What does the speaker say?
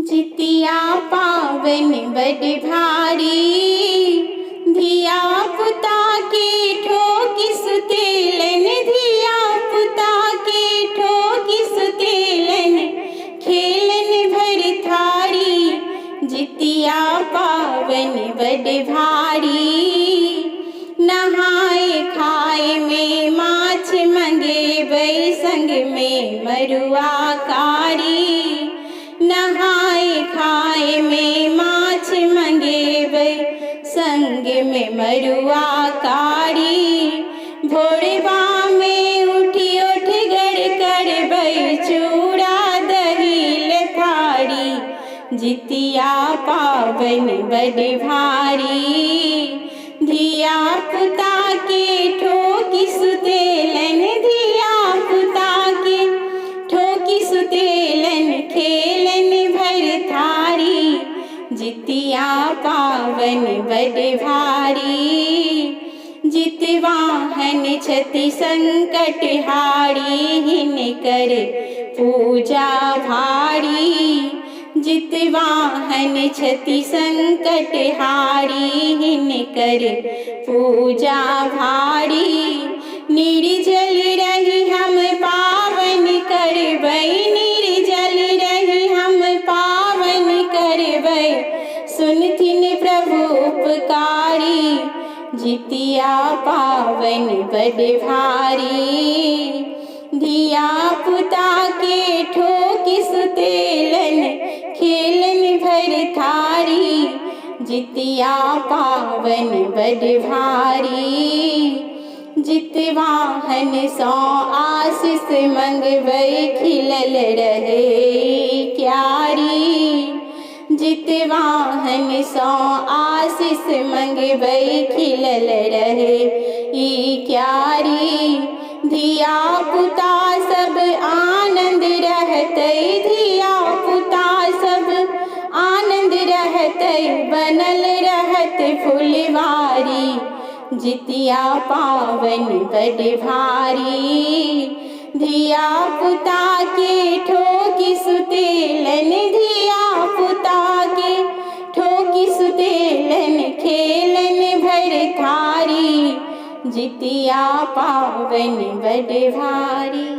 जितिया पावन बड़ भारी, धिया पुता के ठोकी सुतेलन, धिया पुता के ठोकी सुतेलन, खेलन भर थारी। जितिया पावन बड़ भारी, नहाए खाए में माछ मंगेबै, संग में मरुआ कारी। नहाए खाए में माछ मंगेबै, संग में मरुआ कारी। भोरबा में उठी उठ गड़ करबै, चूड़ा दही लथारी। जितिया पावन बड़ भारी, धिया पुता के ठोकी सुतेलन, धिया पुता के ठोकी सुतेलन, खेलन भर थारी। जितिया पावन बड़ भारी, जितवाहन छति संकट हारी, हिनकर पूजा भारी। जितवाहन छति संकट हारी, हिनकर पूजा भारी। निर्जल रही हम पावन करबै, निर्जल रही हम पावन करबै, सुनथिन प्रभु उपकारी। जितिया पावन बड़ भारी, धिया पुता के ठोकी सुतेलन, खेलन भर थारी। जितिया पावन बड़ भारी, जितवाहन सौ आशीष मंगबै, खिलल रहे क्यारी। जितवाहन सौ आशीष मंगबै, खिलल रहे ई क्यारी। धिया पुता सब आनंद रहतै, धिया पुता सब आनंद रहतै, बनल रहत फुलवारी। जितिया पावन बड़ भारी, धिया पुता के ठोकी सुतेलन, धिया पुता के ठोकी सुतेलन, खेलन भर थारी। जितिया पावन बड़ भारी।